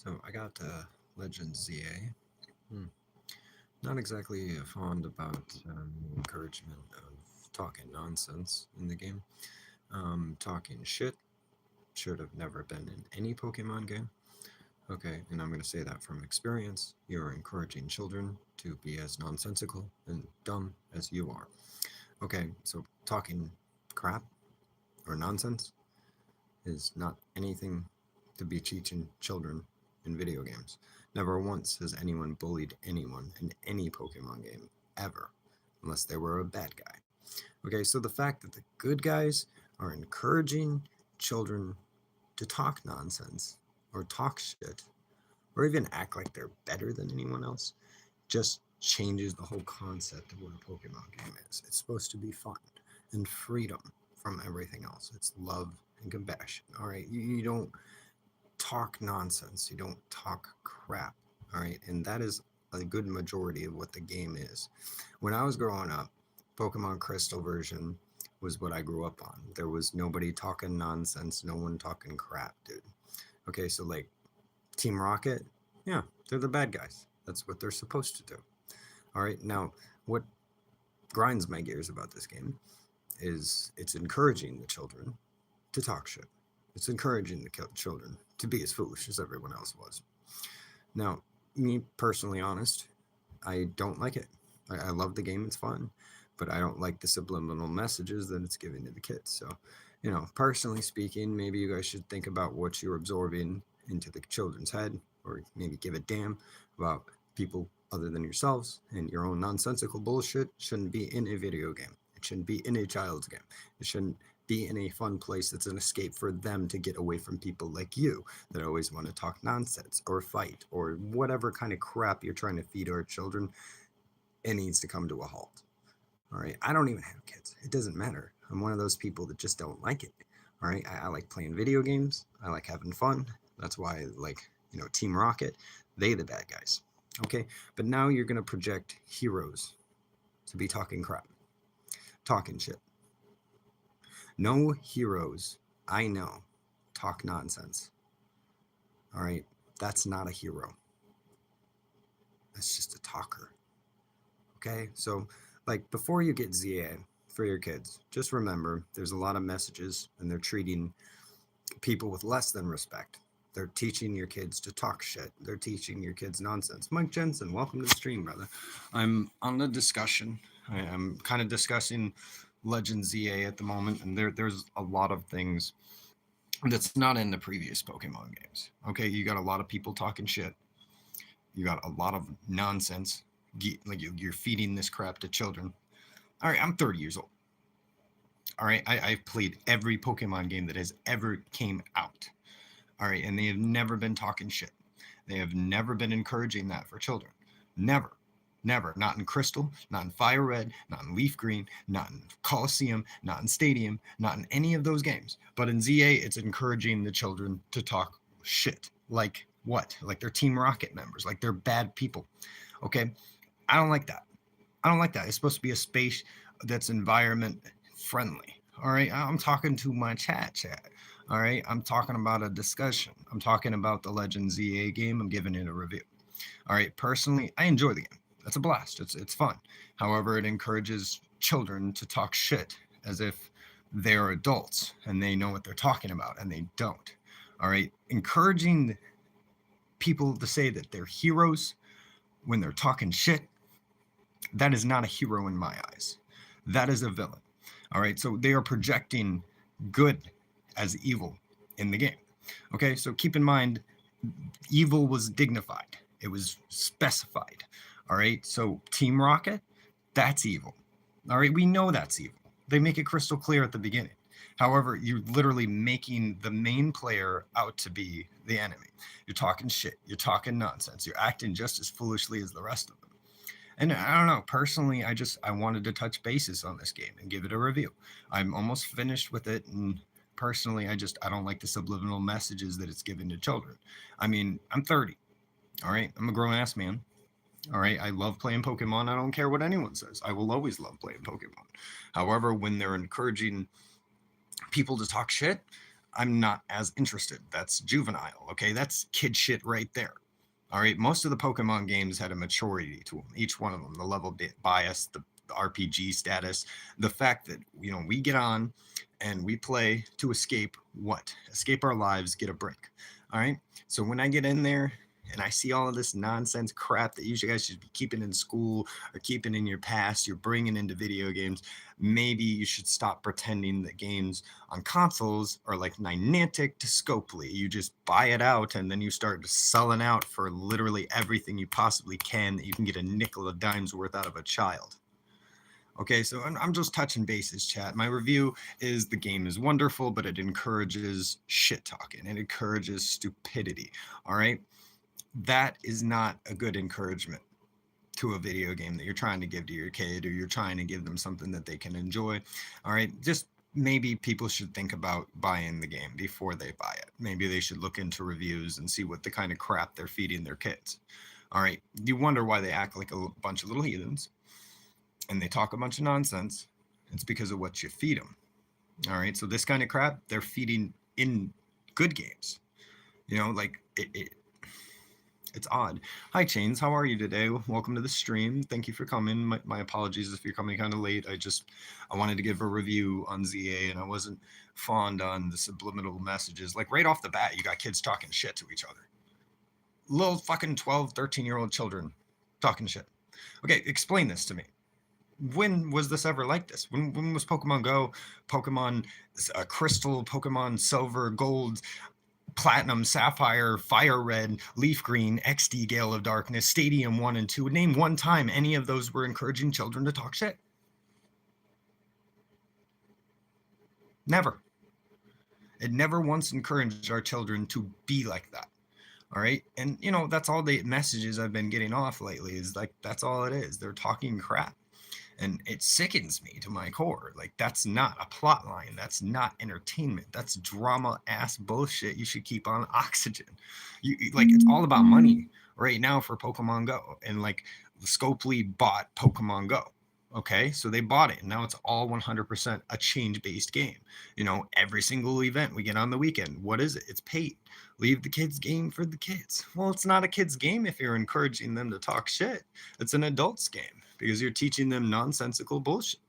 So I got Legends ZA. Not exactly fond about encouragement of talking nonsense in the game. Talking shit should have never been in any Pokemon game. Okay, and I'm going to say that from experience. You're encouraging children to be as nonsensical and dumb as you are. Okay, so talking crap or nonsense is not anything to be teaching children in video games. Never once has anyone bullied anyone in any Pokemon game, ever, unless they were a bad guy. Okay, so the fact that the good guys are encouraging children to talk nonsense or talk shit or even act like they're better than anyone else just changes the whole concept of what a Pokemon game is. It's supposed to be fun and freedom from everything else. It's love and compassion. All right, you don't talk nonsense. You don't talk crap. All right, and that is a good majority of what the game is. When I was growing up, Pokemon Crystal version was what I grew up on. There was nobody talking nonsense, no one talking crap, dude. Okay, so like Team Rocket, yeah, they're the bad guys. That's what they're supposed to do. All right, now what grinds my gears about this game is it's encouraging the children to talk shit. It's encouraging the children to be as foolish as everyone else was. Now, me personally honest, I don't like it. I love the game, it's fun, but I don't like the subliminal messages that it's giving to the kids. So, personally speaking, maybe you guys should think about what you're absorbing into the children's head, or maybe give a damn about people other than yourselves, and your own nonsensical bullshit shouldn't be in a video game. It shouldn't be in a child's game. It shouldn't be in a fun place that's an escape for them to get away from people like you that always want to talk nonsense or fight or whatever kind of crap you're trying to feed our children. It needs to come to a halt. All right. I don't even have kids. It doesn't matter. I'm one of those people that just don't like it. All right. I like playing video games. I like having fun. That's why I like, Team Rocket. They the bad guys. Okay. But now you're going to project heroes to be talking crap, talking shit. No heroes I know talk nonsense. All right. That's not a hero. That's just a talker. Okay. So, like, before you get ZA for your kids, just remember there's a lot of messages and they're treating people with less than respect. They're teaching your kids to talk shit. They're teaching your kids nonsense. Mike Jensen, welcome to the stream, brother. I'm on the discussion. I'm kind of discussing Legend ZA at the moment, and there's a lot of things that's not in the previous Pokemon games. Okay, you got a lot of people talking shit. You got a lot of nonsense. Like you're feeding this crap to children. All right, I'm 30 years old. All right, I've played every Pokemon game that has ever came out. All right, and they have never been talking shit. They have never been encouraging that for children. Never. Never. Not in Crystal, not in Fire Red, not in Leaf Green, not in Coliseum, not in Stadium, not in any of those games. But in ZA, it's encouraging the children to talk shit. Like what? Like they're Team Rocket members. Like they're bad people. Okay? I don't like that. I don't like that. It's supposed to be a space that's environment friendly. All right? I'm talking to my chat. All right? I'm talking about a discussion. I'm talking about the Legend ZA game. I'm giving it a review. All right? Personally, I enjoy the game. That's a blast. It's fun. However, it encourages children to talk shit as if they're adults and they know what they're talking about, and they don't. All right? Encouraging people to say that they're heroes when they're talking shit, that is not a hero in my eyes. That is a villain. All right? So they are projecting good as evil in the game. Okay? So keep in mind, evil was dignified. It was specified. All right, so Team Rocket, that's evil. All right, we know that's evil. They make it crystal clear at the beginning. However, you're literally making the main player out to be the enemy. You're talking shit. You're talking nonsense. You're acting just as foolishly as the rest of them. And I don't know, personally, I wanted to touch bases on this game and give it a review. I'm almost finished with it, and personally, I don't like the subliminal messages that it's given to children. I mean, I'm 30. All right, I'm a grown-ass man. All right, I love playing Pokemon. I don't care what anyone says. I will always love playing Pokemon. However, when they're encouraging people to talk shit, I'm not as interested. That's juvenile, okay? That's kid shit right there. All right, most of the Pokemon games had a maturity to them, each one of them, the level bias, the RPG status, the fact that, we get on and we play to escape what? Escape our lives, get a break. All right, so when I get in there and I see all of this nonsense crap that you guys should be keeping in school or keeping in your past, you're bringing into video games, maybe you should stop pretending that games on consoles are like Niantic to Scopely. You just buy it out and then you start selling out for literally everything you possibly can that you can get a nickel a dime's worth out of a child. Okay, so I'm just touching bases, chat. My review is the game is wonderful, but it encourages shit talking. It encourages stupidity. All right, that is not a good encouragement to a video game that you're trying to give to your kid, or you're trying to give them something that they can enjoy. All right, just maybe people should think about buying the game before they buy it. Maybe they should look into reviews and see what the kind of crap they're feeding their kids. All right, you wonder why they act like a bunch of little heathens and they talk a bunch of nonsense. It's because of what you feed them. All right, so this kind of crap they're feeding in good games. Like it's odd. Hi, Chains. How are you today? Welcome to the stream. Thank you for coming. My apologies if you're coming kind of late. I wanted to give a review on ZA, and I wasn't fond on the subliminal messages. Like right off the bat, you got kids talking shit to each other. Little fucking 12, 13-year-old children talking shit. Okay, explain this to me. When was this ever like this? When was Pokemon Go, Pokemon Crystal, Pokemon Silver, Gold, Platinum, Sapphire, Fire Red, Leaf Green, XD, Gale of Darkness, Stadium 1 and 2. Name one time any of those were encouraging children to talk shit. Never. It never once encouraged our children to be like that. All right. And, that's all the messages I've been getting off lately is like, that's all it is. They're talking crap. And it sickens me to my core. Like, that's not a plot line. That's not entertainment. That's drama ass bullshit. You should keep on oxygen. It's all about money right now for Pokemon Go. And like Scopely bought Pokemon Go. Okay, so they bought it, and now it's all 100% a change-based game. Every single event we get on the weekend, what is it? It's paid. Leave the kids' game for the kids. Well, it's not a kid's game if you're encouraging them to talk shit. It's an adult's game because you're teaching them nonsensical bullshit.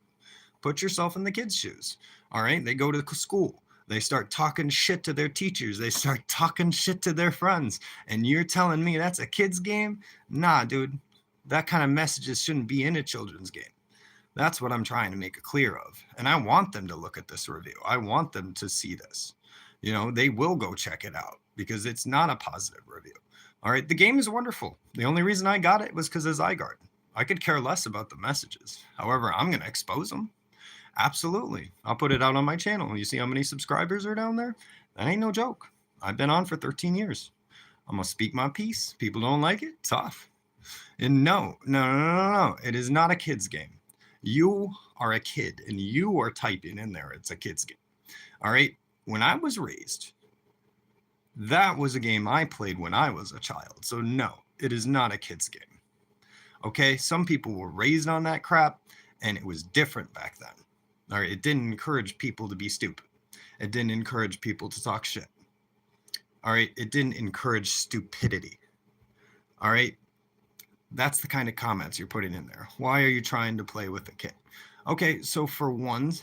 Put yourself in the kids' shoes. All right, they go to school. They start talking shit to their teachers. They start talking shit to their friends. And you're telling me that's a kid's game? Nah, dude. That kind of messages shouldn't be in a children's game. That's what I'm trying to make it clear of. And I want them to look at this review. I want them to see this. They will go check it out because it's not a positive review. All right, the game is wonderful. The only reason I got it was because of Zygarde. I could care less about the messages. However, I'm going to expose them. Absolutely. I'll put it out on my channel. You see how many subscribers are down there? That ain't no joke. I've been on for 13 years. I'm going to speak my piece. People don't like it. Tough. And no. It is not a kid's game. You are a kid and you are typing in there. It's a kid's game. All right. When I was raised, that was a game I played when I was a child. So no, it is not a kid's game. Okay. Some people were raised on that crap and it was different back then. All right. It didn't encourage people to be stupid. It didn't encourage people to talk shit. All right. It didn't encourage stupidity. All right. That's the kind of comments you're putting in there. Why are you trying to play with a kid? Okay, so for one,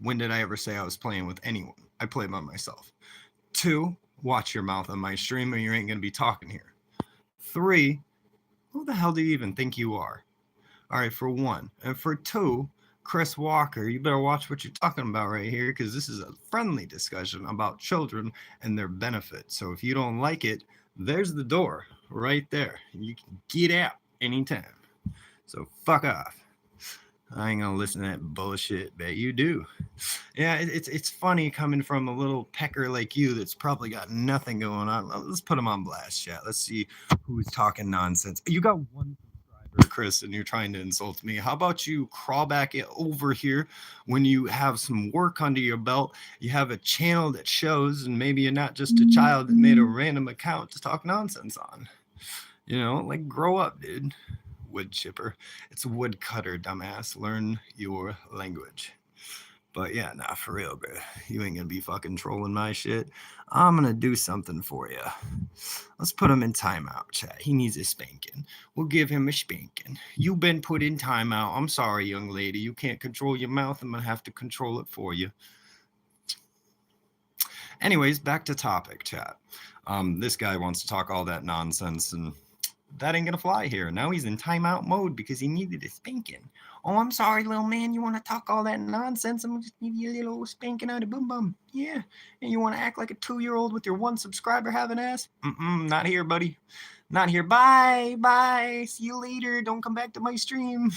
when did I ever say I was playing with anyone? I play by myself. 2, watch your mouth on my stream or you ain't going to be talking here. 3, who the hell do you even think you are? All right, for 1. And for 2, Chris Walker, you better watch what you're talking about right here because this is a friendly discussion about children and their benefit. So if you don't like it, there's the door right there. You can get out anytime. So fuck off. I ain't gonna listen to that bullshit that you do. Yeah, it's funny coming from a little pecker like you that's probably got nothing going on. Let's put him on blast, chat. Let's see who's talking nonsense. You got 1 subscriber, Chris, and you're trying to insult me. How about you crawl back over here when you have some work under your belt? You have a channel that shows, and maybe you're not just a child that made a random account to talk nonsense on. Grow up, dude. Wood chipper. It's woodcutter, dumbass. Learn your language. But yeah, nah, for real, bro. You ain't gonna be fucking trolling my shit. I'm gonna do something for you. Let's put him in timeout, chat. He needs a spanking. We'll give him a spanking. You've been put in timeout. I'm sorry, young lady. You can't control your mouth. I'm gonna have to control it for you. Anyways, back to topic, chat. This guy wants to talk all that nonsense, and that ain't gonna fly here. Now he's in timeout mode because he needed a spanking. Oh, I'm sorry, little man. You want to talk all that nonsense? I'm gonna just give you a little spanking out of boom bum. Yeah. And you want to act like a 2-year-old with your 1 subscriber having ass? Not here, buddy. Not here. Bye. Bye. See you later. Don't come back to my stream.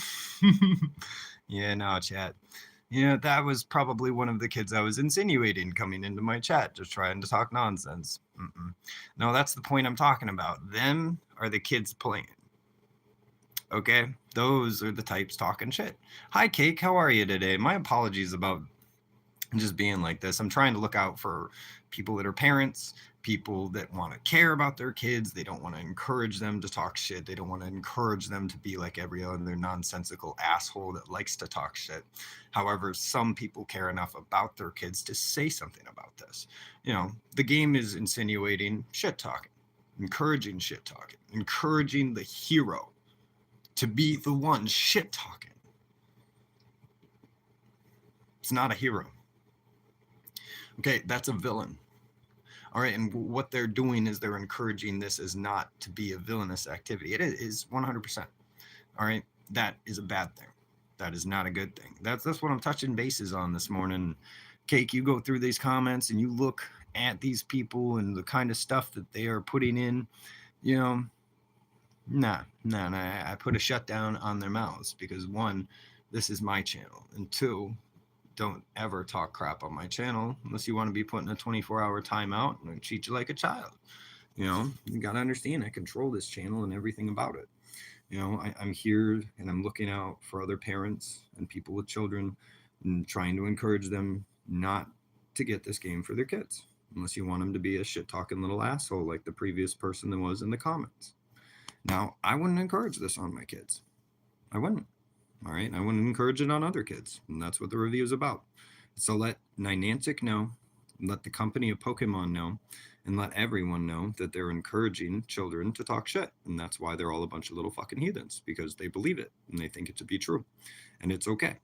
Yeah, no, chat. That was probably one of the kids I was insinuating coming into my chat, just trying to talk nonsense. No, that's the point I'm talking about. Them are the kids playing. Okay? Those are the types talking shit. Hi, Cake. How are you today? My apologies about just being like this. I'm trying to look out for people that are parents, people that want to care about their kids. They don't want to encourage them to talk shit. They don't want to encourage them to be like every other nonsensical asshole that likes to talk shit. However, some people care enough about their kids to say something about this. The game is insinuating shit talking, encouraging shit talking, encouraging the hero to be the one shit talking. It's not a hero. Okay, that's a villain. All right, and what they're doing is they're encouraging this as not to be a villainous activity. It is 100%. All right, that is a bad thing. That is not a good thing. That's what I'm touching bases on this morning. Cake, you go through these comments and you look at these people and the kind of stuff that they are putting in, nah, I put a shutdown on their mouths because 1, this is my channel, and 2, don't ever talk crap on my channel unless you want to be put in a 24-hour timeout and I treat you like a child. You got to understand I control this channel and everything about it. I'm here and I'm looking out for other parents and people with children and trying to encourage them not to get this game for their kids unless you want them to be a shit-talking little asshole like the previous person that was in the comments. Now, I wouldn't encourage this on my kids. I wouldn't. All right, I wouldn't encourage it on other kids, and that's what the review is about. So let Niantic know, let the company of Pokemon know, and let everyone know that they're encouraging children to talk shit, and that's why they're all a bunch of little fucking heathens, because they believe it, and they think it to be true, and it's okay,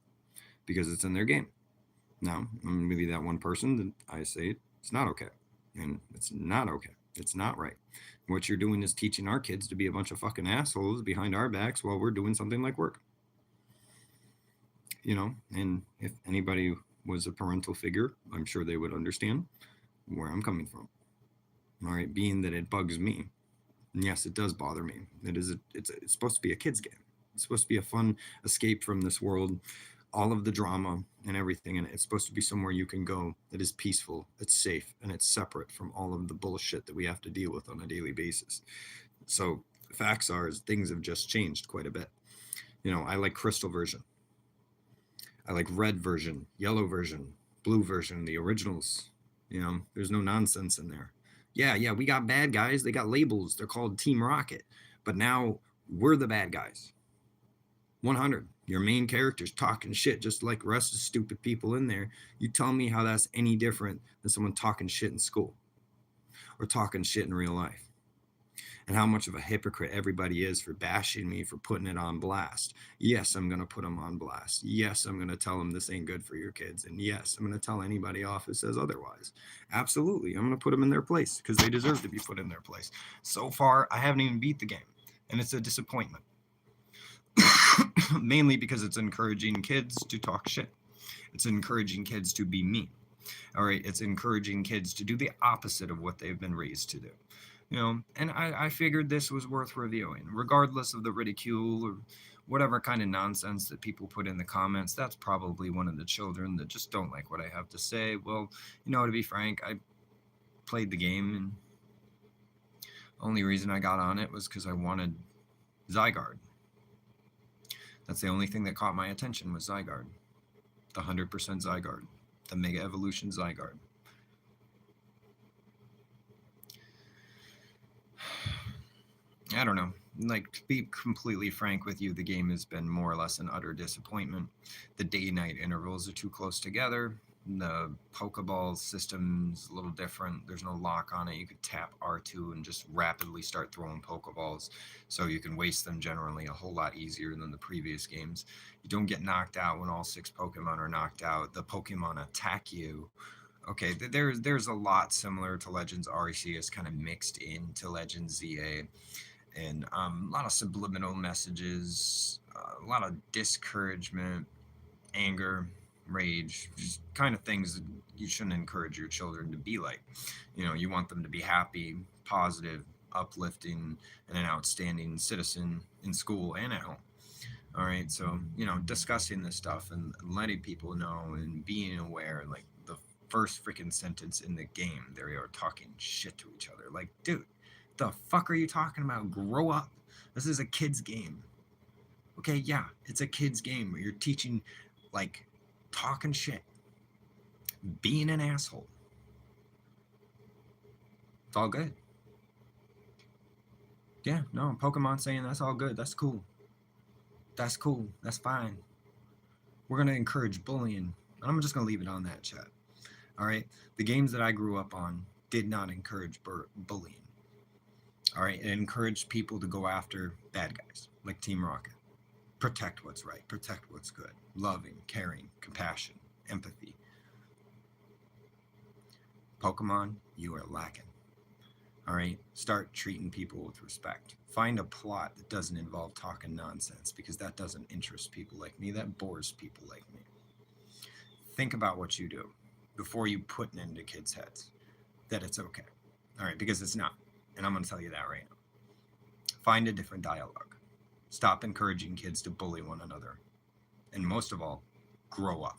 because it's in their game. Now, I'm going to be that one person that I say it's not okay, and it's not okay. It's not right. What you're doing is teaching our kids to be a bunch of fucking assholes behind our backs while we're doing something like work. And if anybody was a parental figure, I'm sure they would understand where I'm coming from. All right, being that it bugs me. And yes, it does bother me. It's supposed to be a kid's game. It's supposed to be a fun escape from this world, all of the drama and everything. And it's supposed to be somewhere you can go that is peaceful, it's safe, and it's separate from all of the bullshit that we have to deal with on a daily basis. So facts are things have just changed quite a bit. I like Crystal version. I like red version, yellow version, blue version, the originals. There's no nonsense in there. Yeah, we got bad guys. They got labels. They're called Team Rocket. But now we're the bad guys. 100. Your main character's talking shit just like the rest of the stupid people in there. You tell me how that's any different than someone talking shit in school or talking shit in real life. And how much of a hypocrite everybody is for bashing me for putting it on blast. Yes, I'm going to put them on blast. Yes, I'm going to tell them this ain't good for your kids. And yes, I'm going to tell anybody off who says otherwise. Absolutely. I'm going to put them in their place because they deserve to be put in their place. So far, I haven't even beat the game. And it's a disappointment. Mainly because it's encouraging kids to talk shit. It's encouraging kids to be mean. All right, it's encouraging kids to do the opposite of what they've been raised to do. And I figured this was worth reviewing, regardless of the ridicule or whatever kind of nonsense that people put in the comments. That's probably one of the children that just don't like what I have to say. Well, to be frank, I played the game, and the only reason I got on it was because I wanted Zygarde. That's the only thing that caught my attention was Zygarde. The 100% Zygarde. The Mega Evolution Zygarde. I don't know. Like, to be completely frank with you, the game has been more or less an utter disappointment. The day-night intervals are too close together. The Pokeball system's a little different. There's no lock on it. You could tap R2 and just rapidly start throwing Pokeballs, so you can waste them generally a whole lot easier than the previous games. You don't get knocked out when all 6 Pokemon are knocked out. The Pokemon attack you. Okay, there's a lot similar to Legends Arceus kind of mixed into Legends ZA, and a lot of subliminal messages, a lot of discouragement, anger, rage, just kind of things that you shouldn't encourage your children to be like. You want them to be happy, positive, uplifting, and an outstanding citizen in school and at home. All right, so discussing this stuff and letting people know and being aware, like the first freaking sentence in the game, they are talking shit to each other. Like, dude, the fuck are you talking about? Grow up. This is a kid's game. Okay, yeah, it's a kid's game where you're teaching, like, talking shit, being an asshole. It's all good. Yeah, no, Pokemon saying that's all good. That's cool. That's cool. That's fine. We're going to encourage bullying. And I'm just going to leave it on that, chat. All right? The games that I grew up on did not encourage bullying. All right? It encouraged people to go after bad guys, like Team Rocket. Protect what's right. Protect what's good. Loving, caring, compassion, empathy. Pokemon, you are lacking. All right? Start treating people with respect. Find a plot that doesn't involve talking nonsense, because that doesn't interest people like me. That bores people like me. Think about what you do before you put it into kids' heads that it's okay. All right? Because it's not. And I'm going to tell you that right now. Find a different dialogue. Stop encouraging kids to bully one another. And most of all, grow up.